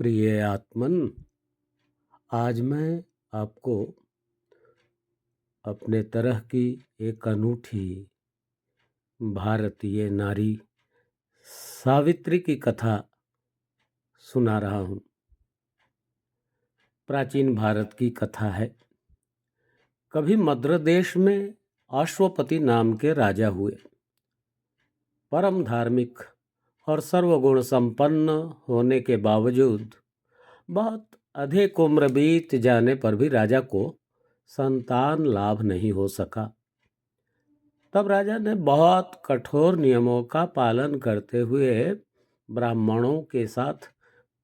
प्रिय आत्मन, आज मैं आपको अपने तरह की एक अनूठी भारतीय नारी सावित्री की कथा सुना रहा हूँ। प्राचीन भारत की कथा है। कभी मद्र देश में अश्वपति नाम के राजा हुए। परम धार्मिक और सर्वगुण संपन्न होने के बावजूद बहुत अधिक उम्र बीत जाने पर भी राजा को संतान लाभ नहीं हो सका। तब राजा ने बहुत कठोर नियमों का पालन करते हुए ब्राह्मणों के साथ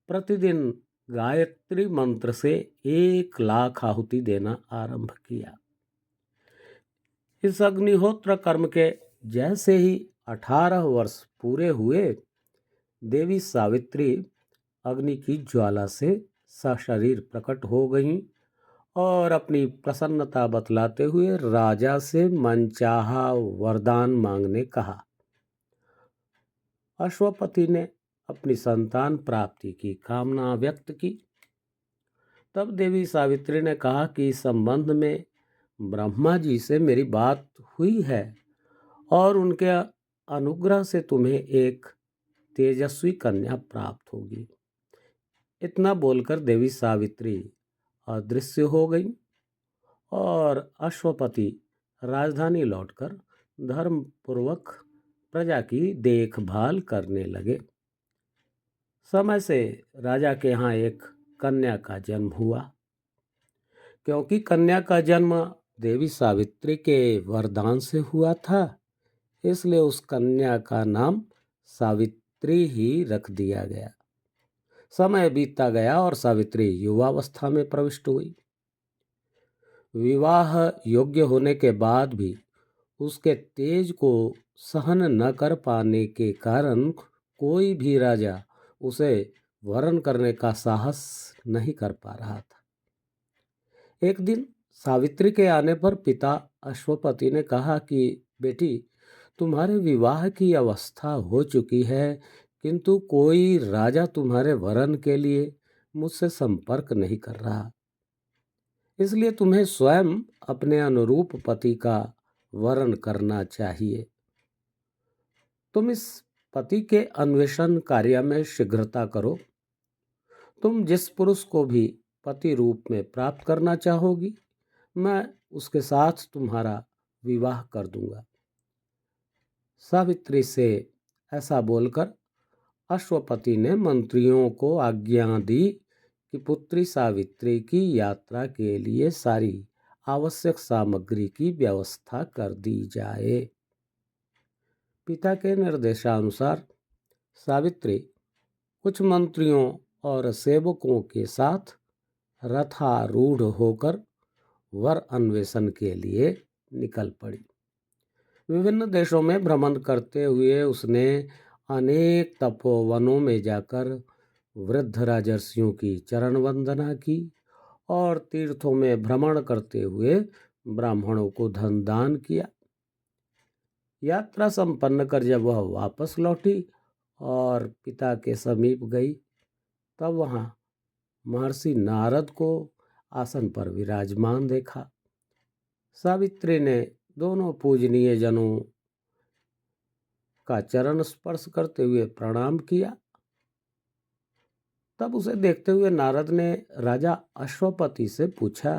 प्रतिदिन गायत्री मंत्र से 1,00,000 आहुति देना आरंभ किया। इस अग्निहोत्र कर्म के जैसे ही 18 वर्ष पूरे हुए, देवी सावित्री अग्नि की ज्वाला से सशरीर प्रकट हो गईं और अपनी प्रसन्नता बतलाते हुए राजा से मनचाहा वरदान मांगने कहा। अश्वपति ने अपनी संतान प्राप्ति की कामना व्यक्त की। तब देवी सावित्री ने कहा कि इस संबंध में ब्रह्मा जी से मेरी बात हुई है और उनके अनुग्रह से तुम्हें एक तेजस्वी कन्या प्राप्त होगी। इतना बोलकर देवी सावित्री अदृश्य हो गई और अश्वपति राजधानी लौटकर धर्मपूर्वक प्रजा की देखभाल करने लगे। समय से राजा के यहाँ एक कन्या का जन्म हुआ। क्योंकि कन्या का जन्म देवी सावित्री के वरदान से हुआ था, इसलिए उस कन्या का नाम सावित्री ही रख दिया गया। समय बीतता गया और सावित्री युवावस्था में प्रविष्ट हुई। विवाह योग्य होने के बाद भी उसके तेज को सहन न कर पाने के कारण कोई भी राजा उसे वरण करने का साहस नहीं कर पा रहा था। एक दिन सावित्री के आने पर पिता अश्वपति ने कहा कि बेटी, तुम्हारे विवाह की अवस्था हो चुकी है, किंतु कोई राजा तुम्हारे वरण के लिए मुझसे संपर्क नहीं कर रहा। इसलिए तुम्हें स्वयं अपने अनुरूप पति का वरण करना चाहिए। तुम इस पति के अन्वेषण कार्य में शीघ्रता करो। तुम जिस पुरुष को भी पति रूप में प्राप्त करना चाहोगी, मैं उसके साथ तुम्हारा विवाह कर दूंगा। सावित्री से ऐसा बोलकर अश्वपति ने मंत्रियों को आज्ञा दी कि पुत्री सावित्री की यात्रा के लिए सारी आवश्यक सामग्री की व्यवस्था कर दी जाए। पिता के निर्देशानुसार सावित्री कुछ मंत्रियों और सेवकों के साथ रथारूढ़ होकर वर अन्वेषण के लिए निकल पड़ी। विभिन्न देशों में भ्रमण करते हुए उसने अनेक तपोवनों में जाकर वृद्ध राजर्षियों की चरण वंदना की और तीर्थों में भ्रमण करते हुए ब्राह्मणों को धन दान किया। यात्रा संपन्न कर जब वह वापस लौटी और पिता के समीप गई, तब वहाँ महर्षि नारद को आसन पर विराजमान देखा। सावित्री ने दोनों पूजनीय जनों का चरण स्पर्श करते हुए प्रणाम किया। तब उसे देखते हुए नारद ने राजा अश्वपति से पूछा,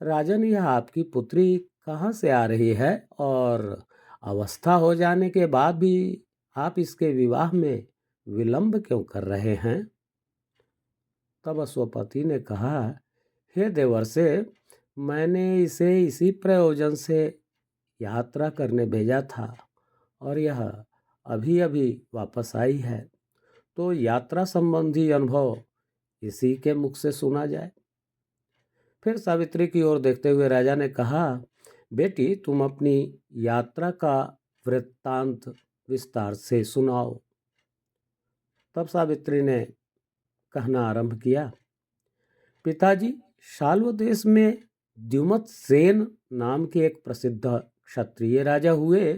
राजन, यह आपकी पुत्री कहाँ से आ रही है और अवस्था हो जाने के बाद भी आप इसके विवाह में विलंब क्यों कर रहे हैं? तब अश्वपति ने कहा, हे देवर्षे, मैंने इसे इसी प्रयोजन से यात्रा करने भेजा था और यह अभी अभी वापस आई है, तो यात्रा संबंधी अनुभव इसी के मुख से सुना जाए। फिर सावित्री की ओर देखते हुए राजा ने कहा, बेटी, तुम अपनी यात्रा का वृत्तांत विस्तार से सुनाओ। तब सावित्री ने कहना आरंभ किया, पिताजी, शाल्व देश में द्युमत सेन नाम के एक प्रसिद्ध क्षत्रिय राजा हुए,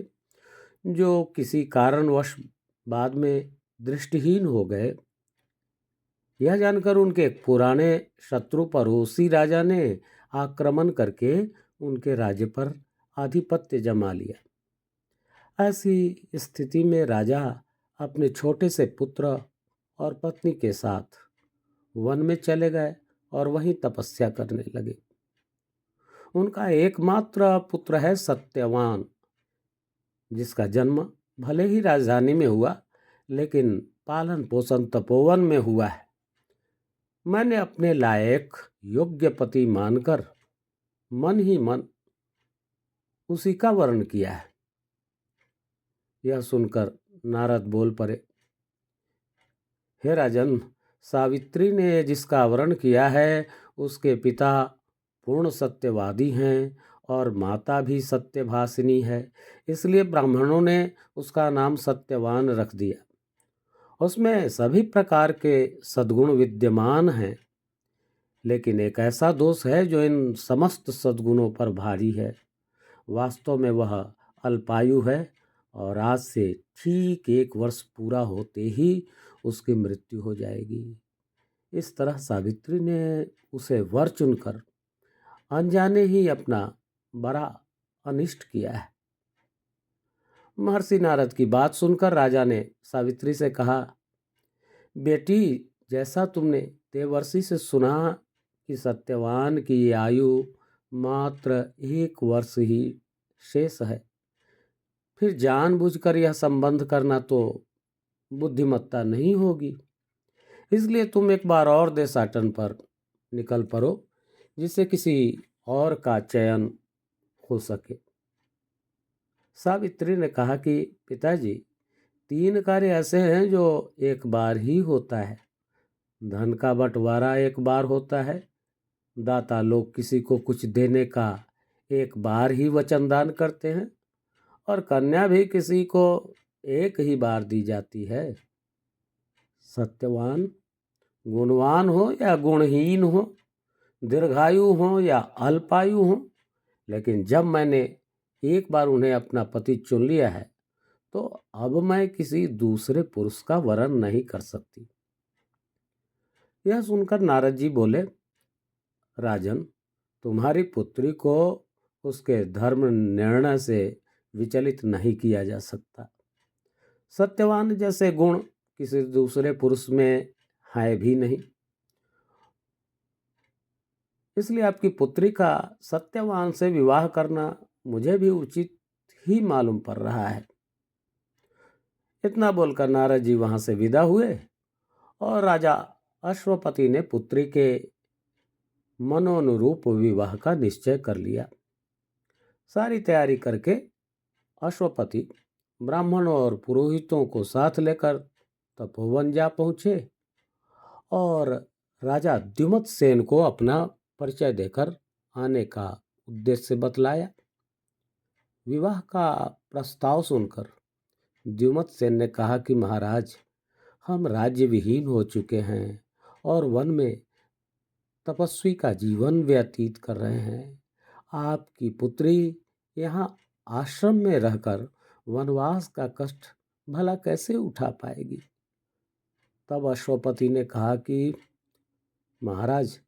जो किसी कारणवश बाद में दृष्टिहीन हो गए। यह जानकर उनके एक पुराने शत्रु पड़ोसी राजा ने आक्रमण करके उनके राज्य पर आधिपत्य जमा लिया। ऐसी स्थिति में राजा अपने छोटे से पुत्र और पत्नी के साथ वन में चले गए और वहीं तपस्या करने लगे। उनका एकमात्र पुत्र है सत्यवान, जिसका जन्म भले ही राजधानी में हुआ, लेकिन पालन पोषण तपोवन में हुआ है। मैंने अपने लायक योग्य पति मानकर मन ही मन उसी का वर्ण किया है। यह सुनकर नारद बोल पड़े, हे राजन, सावित्री ने जिसका वर्ण किया है उसके पिता पूर्ण सत्यवादी हैं और माता भी सत्यभाषिनी है, इसलिए ब्राह्मणों ने उसका नाम सत्यवान रख दिया। उसमें सभी प्रकार के सद्गुण विद्यमान हैं, लेकिन एक ऐसा दोष है जो इन समस्त सद्गुणों पर भारी है। वास्तव में वह अल्पायु है और आज से ठीक 1 वर्ष पूरा होते ही उसकी मृत्यु हो जाएगी। इस तरह सावित्री ने उसे वर चुनकर अनजाने ही अपना बड़ा अनिष्ट किया है। महर्षि नारद की बात सुनकर राजा ने सावित्री से कहा, बेटी, जैसा तुमने देवर्षि से सुना कि सत्यवान की आयु मात्र 1 वर्ष ही शेष है, फिर जानबूझकर यह संबंध करना तो बुद्धिमत्ता नहीं होगी। इसलिए तुम एक बार और देशाटन पर निकल पड़ो, जिससे किसी और का चयन हो सके। सावित्री ने कहा कि पिताजी, 3 कार्य ऐसे हैं जो एक बार ही होता है। धन का बंटवारा एक बार होता है, दाता लोग किसी को कुछ देने का एक बार ही वचनदान करते हैं, और कन्या भी किसी को एक ही बार दी जाती है। सत्यवान गुणवान हो या गुणहीन हो, दीर्घायु हो या अल्पायु हो, लेकिन जब मैंने एक बार उन्हें अपना पति चुन लिया है, तो अब मैं किसी दूसरे पुरुष का वरण नहीं कर सकती। यह सुनकर नारद जी बोले, राजन, तुम्हारी पुत्री को उसके धर्म निर्णय से विचलित नहीं किया जा सकता। सत्यवान जैसे गुण किसी दूसरे पुरुष में है भी नहीं, इसलिए आपकी पुत्री का सत्यवान से विवाह करना मुझे भी उचित ही मालूम पड़ रहा है। इतना बोलकर नारद जी वहां से विदा हुए और राजा अश्वपति ने पुत्री के मनोनुरूप विवाह का निश्चय कर लिया। सारी तैयारी करके अश्वपति ब्राह्मणों और पुरोहितों को साथ लेकर तपोवन जा पहुँचे और राजा द्युमत सेन को अपना परिचय देकर आने का उद्देश्य बतलाया। विवाह का प्रस्ताव सुनकर द्युमत सेन ने कहा कि महाराज, हम राज्य विहीन हो चुके हैं और वन में तपस्वी का जीवन व्यतीत कर रहे हैं। आपकी पुत्री यहाँ आश्रम में रहकर वनवास का कष्ट भला कैसे उठा पाएगी। तब अश्वपति ने कहा कि महाराज,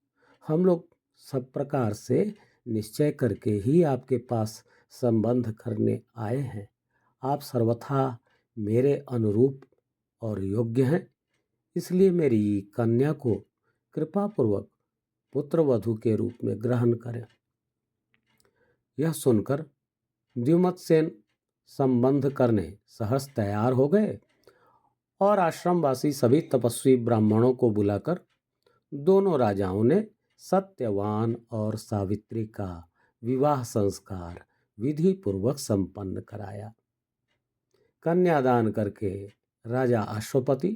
हम लोग सब प्रकार से निश्चय करके ही आपके पास संबंध करने आए हैं। आप सर्वथा मेरे अनुरूप और योग्य हैं, इसलिए मेरी कन्या को कृपापूर्वक पुत्रवधू के रूप में ग्रहण करें। यह सुनकर द्युमत सेन संबंध करने सहर्ष तैयार हो गए और आश्रमवासी सभी तपस्वी ब्राह्मणों को बुलाकर दोनों राजाओं ने सत्यवान और सावित्री का विवाह संस्कार विधि पूर्वक संपन्न कराया। कन्यादान करके राजा अश्वपति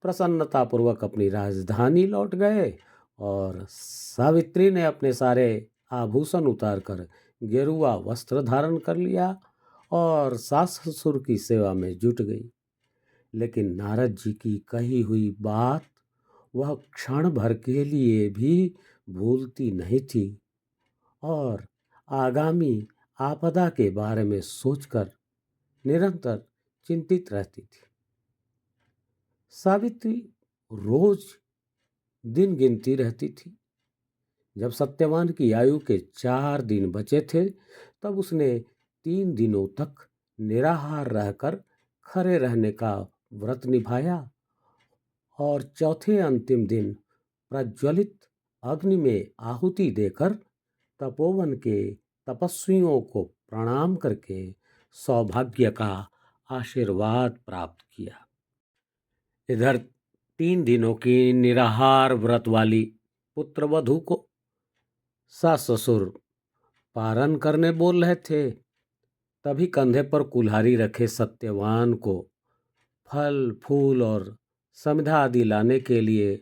प्रसन्नतापूर्वक अपनी राजधानी लौट गए और सावित्री ने अपने सारे आभूषण उतारकर गेरुआ वस्त्र धारण कर लिया और सास ससुर की सेवा में जुट गई। लेकिन नारद जी की कही हुई बात वह क्षण भर के लिए भी भूलती नहीं थी और आगामी आपदा के बारे में सोचकर निरंतर चिंतित रहती थी। सावित्री रोज दिन गिनती रहती थी। जब सत्यवान की आयु के 4 दिन बचे थे, तब उसने 3 दिनों तक निराहार रहकर खड़े रहने का व्रत निभाया और चौथे अंतिम दिन प्रज्वलित अग्नि में आहुति देकर तपोवन के तपस्वियों को प्रणाम करके सौभाग्य का आशीर्वाद प्राप्त किया। इधर 3 दिनों की निराहार व्रत वाली पुत्रवधू को सास ससुर पारण करने बोल रहे थे। तभी कंधे पर कुल्हाड़ी रखे सत्यवान को फल फूल और समिधा आदि लाने के लिए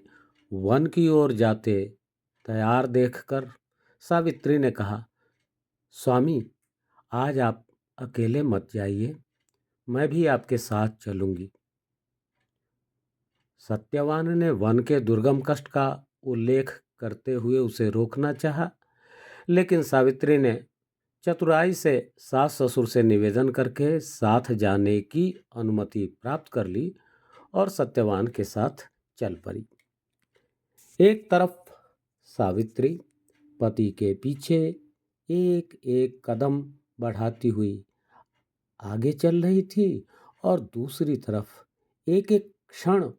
वन की ओर जाते तैयार देखकर सावित्री ने कहा, स्वामी, आज आप अकेले मत जाइए, मैं भी आपके साथ चलूंगी। सत्यवान ने वन के दुर्गम कष्ट का उल्लेख करते हुए उसे रोकना चाहा, लेकिन सावित्री ने चतुराई से सास ससुर से निवेदन करके साथ जाने की अनुमति प्राप्त कर ली और सत्यवान के साथ चल पड़ी। एक तरफ सावित्री पति के पीछे एक एक कदम बढ़ाती हुई आगे चल रही थी और दूसरी तरफ एक एक क्षण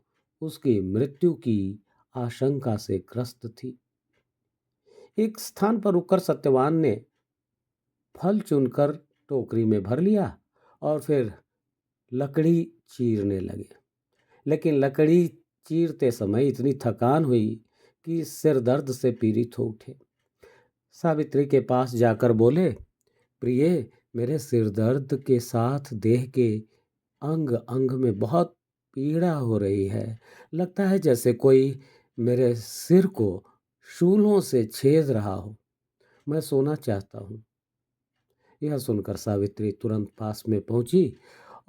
उसकी मृत्यु की आशंका से ग्रस्त थी। एक स्थान पर रुककर सत्यवान ने फल चुनकर टोकरी में भर लिया और फिर लकड़ी चीरने लगे। लेकिन लकड़ी चीरते समय इतनी थकान हुई कि सिर दर्द से पीड़ित हो उठे। सावित्री के पास जाकर बोले, प्रिय, मेरे सिर दर्द के साथ देह के अंग अंग में बहुत पीड़ा हो रही है। लगता है जैसे कोई मेरे सिर को शूलों से छेद रहा हो। मैं सोना चाहता हूँ। यह सुनकर सावित्री तुरंत पास में पहुंची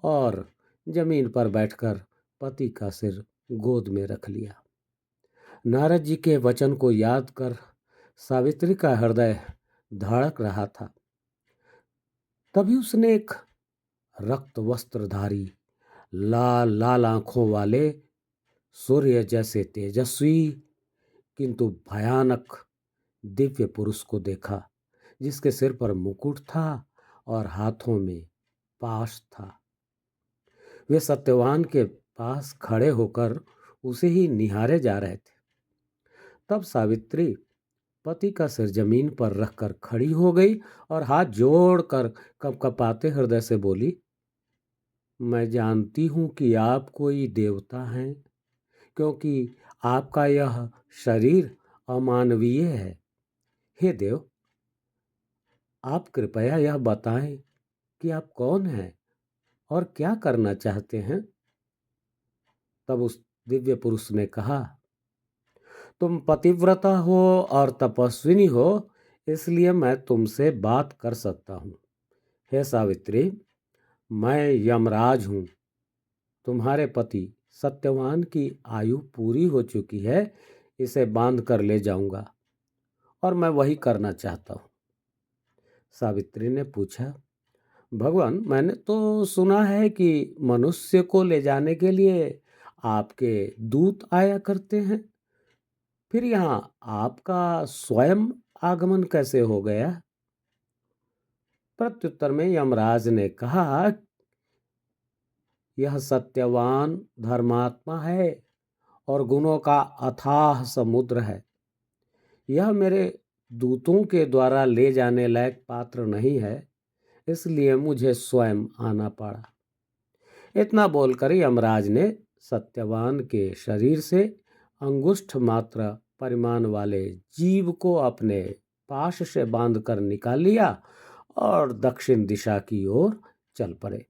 और जमीन पर बैठकर पति का सिर गोद में रख लिया। नारद जी के वचन को याद कर सावित्री का हृदय धड़क रहा था। तभी उसने एक रक्त वस्त्रधारी, लाल लाल आंखों वाले, सूर्य जैसे तेजस्वी किंतु भयानक दिव्य पुरुष को देखा, जिसके सिर पर मुकुट था और हाथों में पाश था। वे सत्यवान के पास खड़े होकर उसे ही निहारे जा रहे थे। तब सावित्री पति का सिर जमीन पर रखकर खड़ी हो गई और हाथ जोड़कर कपकपाते हृदय से बोली, मैं जानती हूं कि आप कोई देवता हैं, क्योंकि आपका यह शरीर अमानवीय है। हे देव, आप कृपया यह बताएं कि आप कौन हैं और क्या करना चाहते हैं। तब उस दिव्य पुरुष ने कहा, तुम पतिव्रता हो और तपस्विनी हो, इसलिए मैं तुमसे बात कर सकता हूँ। हे सावित्री, मैं यमराज हूँ। तुम्हारे पति सत्यवान की आयु पूरी हो चुकी है, इसे बांध कर ले जाऊंगा और मैं वही करना चाहता हूँ। सावित्री ने पूछा, भगवान, मैंने तो सुना है कि मनुष्य को ले जाने के लिए आपके दूत आया करते हैं, फिर यहाँ आपका स्वयं आगमन कैसे हो गया। प्रत्युत्तर में यमराज ने कहा, यह सत्यवान धर्मात्मा है और गुणों का अथाह समुद्र है। यह मेरे दूतों के द्वारा ले जाने लायक पात्र नहीं है, इसलिए मुझे स्वयं आना पड़ा। इतना बोलकर यमराज ने सत्यवान के शरीर से अंगुष्ठ मात्र परिमाण वाले जीव को अपने पाश से बांधकर निकाल लिया और दक्षिण दिशा की ओर चल पड़े।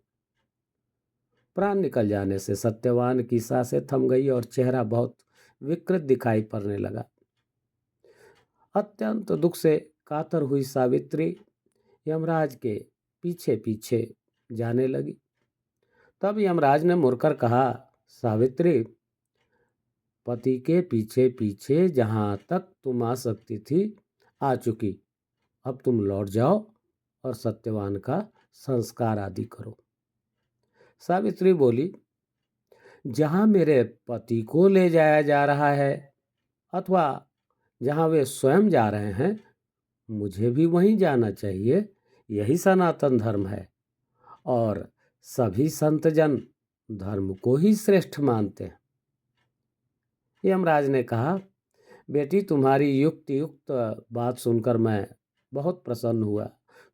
प्राण निकल जाने से सत्यवान की सांसें थम गई और चेहरा बहुत विकृत दिखाई पड़ने लगा। अत्यंत दुख से कातर हुई सावित्री यमराज के पीछे पीछे जाने लगी। तब यमराज ने मुड़कर कहा, सावित्री, पति के पीछे पीछे जहां तक तुम आ सकती थी आ चुकी, अब तुम लौट जाओ और सत्यवान का संस्कार आदि करो। सावित्री बोली, जहां मेरे पति को ले जाया जा रहा है, अथवा जहाँ वे स्वयं जा रहे हैं, मुझे भी वहीं जाना चाहिए। यही सनातन धर्म है। और सभी संतजन धर्म को ही श्रेष्ठ मानते हैं। यमराज ने कहा, बेटी, तुम्हारी युक्ति युक्त बात सुनकर मैं बहुत प्रसन्न हुआ।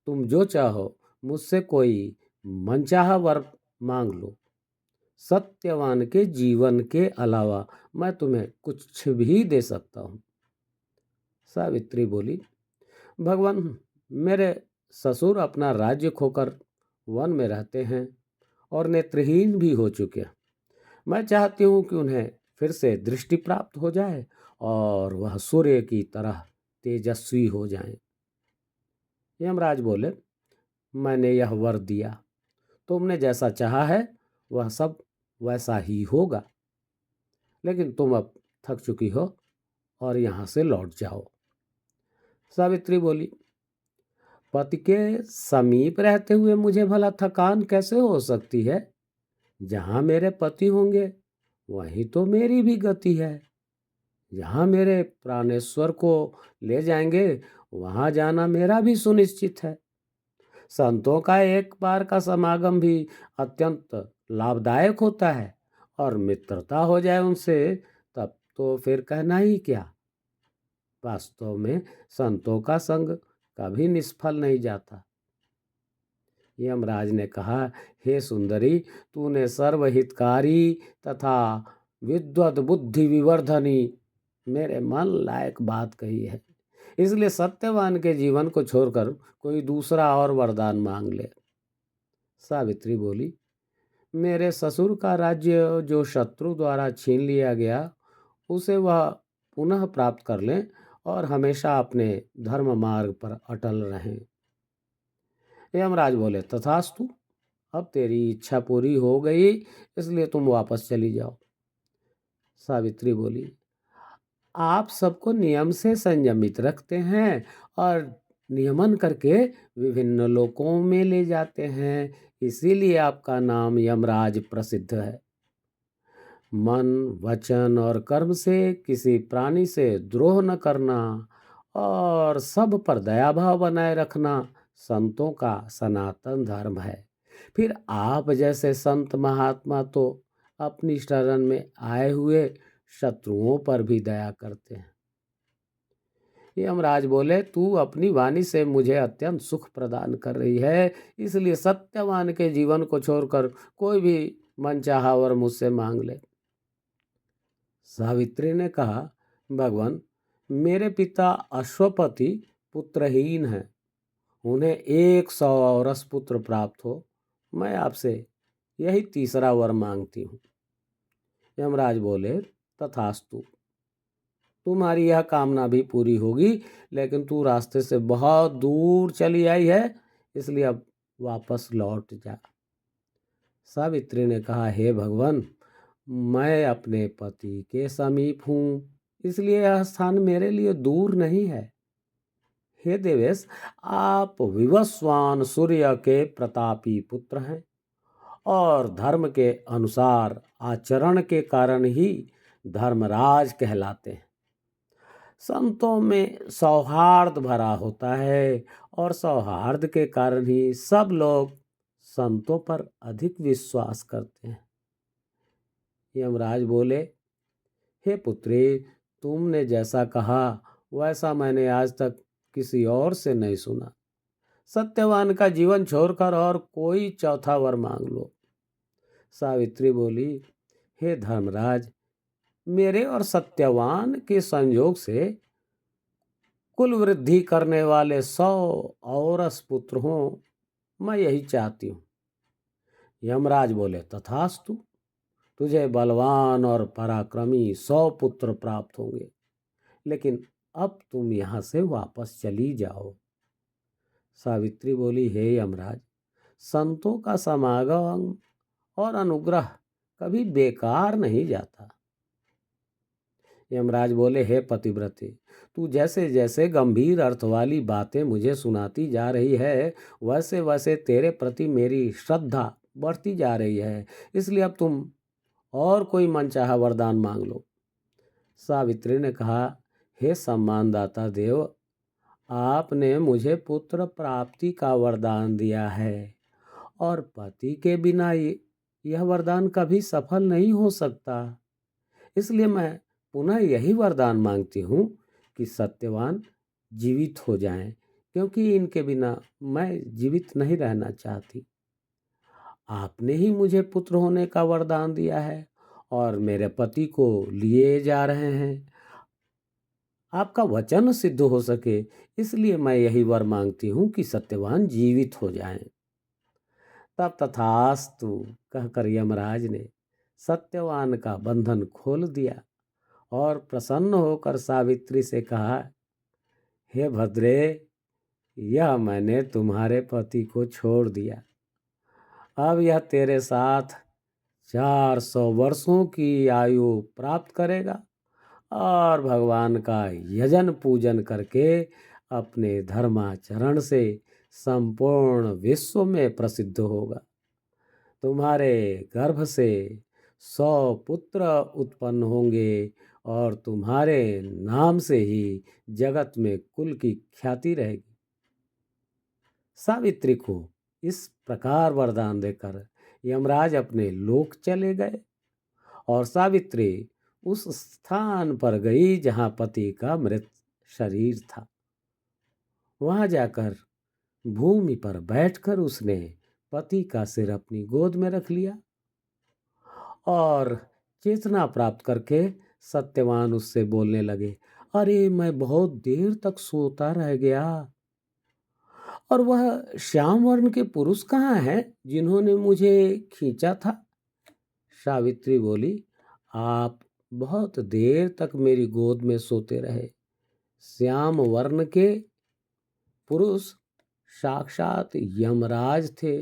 तुम जो चाहो मुझसे कोई मनचाहा वर मांग लो। सत्यवान के जीवन के अलावा मैं तुम्हें कुछ भी दे सकता हूँ। सावित्री बोली, भगवान, मेरे ससुर अपना राज्य खोकर वन में रहते हैं और नेत्रहीन भी हो चुके हैं। मैं चाहती हूँ कि उन्हें फिर से दृष्टि प्राप्त हो जाए और वह सूर्य की तरह तेजस्वी हो जाएं। यमराज बोले, मैंने यह वर दिया, तुमने जैसा चाहा है वह सब वैसा ही होगा। लेकिन तुम अब थक चुकी हो और यहाँ से लौट जाओ। सावित्री बोली, पति के समीप रहते हुए मुझे भला थकान कैसे हो सकती है? जहाँ मेरे पति होंगे वहीं तो मेरी भी गति है। जहाँ मेरे प्राणेश्वर को ले जाएंगे वहाँ जाना मेरा भी सुनिश्चित है। संतों का एक बार का समागम भी अत्यंत लाभदायक होता है, और मित्रता हो जाए उनसे तब तो फिर कहना ही क्या। वास्तव में संतों का संग कभी निष्फल नहीं जाता। यमराज ने कहा, हे सुंदरी, तूने सर्वहितकारी तथा विद्वत बुद्धि विवर्धनी मेरे मन लायक बात कही है। इसलिए सत्यवान के जीवन को छोड़कर कोई दूसरा और वरदान मांग ले। सावित्री बोली, मेरे ससुर का राज्य जो शत्रु द्वारा छीन लिया गया उसे वह पुनः प्राप्त कर लें और हमेशा अपने धर्म मार्ग पर अटल रहें। यमराज बोले, तथास्तु। अब तेरी इच्छा पूरी हो गई, इसलिए तुम वापस चली जाओ। सावित्री बोली, आप सबको नियम से संयमित रखते हैं और नियमन करके विभिन्न लोकों में ले जाते हैं, इसीलिए आपका नाम यमराज प्रसिद्ध है। मन, वचन और कर्म से किसी प्राणी से द्रोह न करना और सब पर दया भाव बनाए रखना संतों का सनातन धर्म है। फिर आप जैसे संत महात्मा तो अपनी शरण में आए हुए शत्रुओं पर भी दया करते हैं। यमराज बोले, तू अपनी वाणी से मुझे अत्यंत सुख प्रदान कर रही है, इसलिए सत्यवान के जीवन को छोड़कर कोई भी मनचाहा वर मुझसे मांग ले। सावित्री ने कहा, भगवान, मेरे पिता अश्वपति पुत्रहीन हैं। उन्हें 100 औरस पुत्र प्राप्त हो। मैं आपसे यही तीसरा वर मांगती हूँ। यमराज बोले, तथास्तु। तुम्हारी यह कामना भी पूरी होगी, लेकिन तू रास्ते से बहुत दूर चली आई है, इसलिए अब वापस लौट जा। सावित्री ने कहा, हे भगवान, मैं अपने पति के समीप हूँ, इसलिए यह स्थान मेरे लिए दूर नहीं है। हे देवेश, आप विवस्वान सूर्य के प्रतापी पुत्र हैं और धर्म के अनुसार आचरण के कारण ही धर्मराज कहलाते हैं। संतों में सौहार्द भरा होता है और सौहार्द के कारण ही सब लोग संतों पर अधिक विश्वास करते हैं। यमराज बोले, हे पुत्री, तुमने जैसा कहा वैसा मैंने आज तक किसी और से नहीं सुना। सत्यवान का जीवन छोड़कर और कोई चौथा वर मांग लो। सावित्री बोली, हे धर्मराज, मेरे और सत्यवान के संयोग से कुल वृद्धि करने वाले 100 औरस पुत्र हों, मैं यही चाहती हूँ। यमराज बोले, तथास्तु। तुझे बलवान और पराक्रमी 100 पुत्र प्राप्त होंगे, लेकिन अब तुम यहाँ से वापस चली जाओ। सावित्री बोली, हे यमराज, संतों का समागम और अनुग्रह कभी बेकार नहीं जाता। यमराज बोले, हे पतिव्रते, तू जैसे जैसे गंभीर अर्थ वाली बातें मुझे सुनाती जा रही है, वैसे वैसे तेरे प्रति मेरी श्रद्धा बढ़ती जा रही है, इसलिए अब तुम और कोई मनचाहा वरदान मांग लो। सावित्री ने कहा, हे सम्मानदाता देव, आपने मुझे पुत्र प्राप्ति का वरदान दिया है और पति के बिना यह वरदान कभी सफल नहीं हो सकता। इसलिए मैं पुनः यही वरदान मांगती हूँ कि सत्यवान जीवित हो जाएं, क्योंकि इनके बिना मैं जीवित नहीं रहना चाहती। आपने ही मुझे पुत्र होने का वरदान दिया है और मेरे पति को लिए जा रहे हैं। आपका वचन सिद्ध हो सके, इसलिए मैं यही वर मांगती हूँ कि सत्यवान जीवित हो जाएं। तब तथास्तु कहकर यमराज ने सत्यवान का बंधन खोल दिया और प्रसन्न होकर सावित्री से कहा, हे भद्रे, यह मैंने तुम्हारे पति को छोड़ दिया। अब यह तेरे साथ 400 वर्षों की आयु प्राप्त करेगा और भगवान का यजन पूजन करके अपने धर्माचरण से संपूर्ण विश्व में प्रसिद्ध होगा। तुम्हारे गर्भ से 100 पुत्र उत्पन्न होंगे और तुम्हारे नाम से ही जगत में कुल की ख्याति रहेगी। सावित्री को इस प्रकार वरदान देकर यमराज अपने लोक चले गए और सावित्री उस स्थान पर गई जहां पति का मृत शरीर था। वहां जाकर भूमि पर बैठकर उसने पति का सिर अपनी गोद में रख लिया और चेतना प्राप्त करके सत्यवान उससे बोलने लगे, अरे मैं बहुत देर तक सोता रह गया, और वह श्याम वर्ण के पुरुष कहाँ हैं जिन्होंने मुझे खींचा था? सावित्री बोली, आप बहुत देर तक मेरी गोद में सोते रहे। श्याम वर्ण के पुरुष साक्षात यमराज थे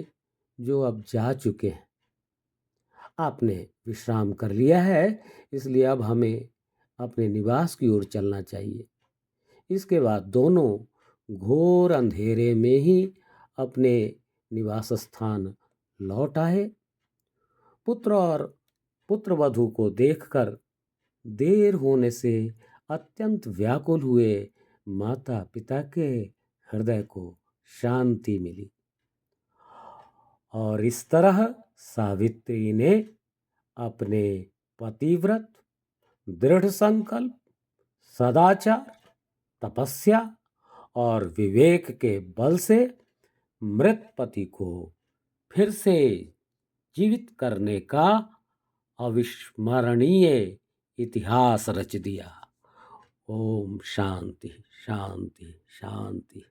जो अब जा चुके हैं। आपने विश्राम कर लिया है, इसलिए अब हमें अपने निवास की ओर चलना चाहिए। इसके बाद दोनों घोर अंधेरे में ही अपने निवास स्थान लौट आए। पुत्र और पुत्रवधू को देखकर देर होने से अत्यंत व्याकुल हुए माता पिता के हृदय को शांति मिली और इस तरह सावित्री ने अपने पतिव्रत, दृढ़ संकल्प, सदाचार, तपस्या और विवेक के बल से मृत पति को फिर से जीवित करने का अविस्मरणीय इतिहास रच दिया। ओम शांति शांति शांति।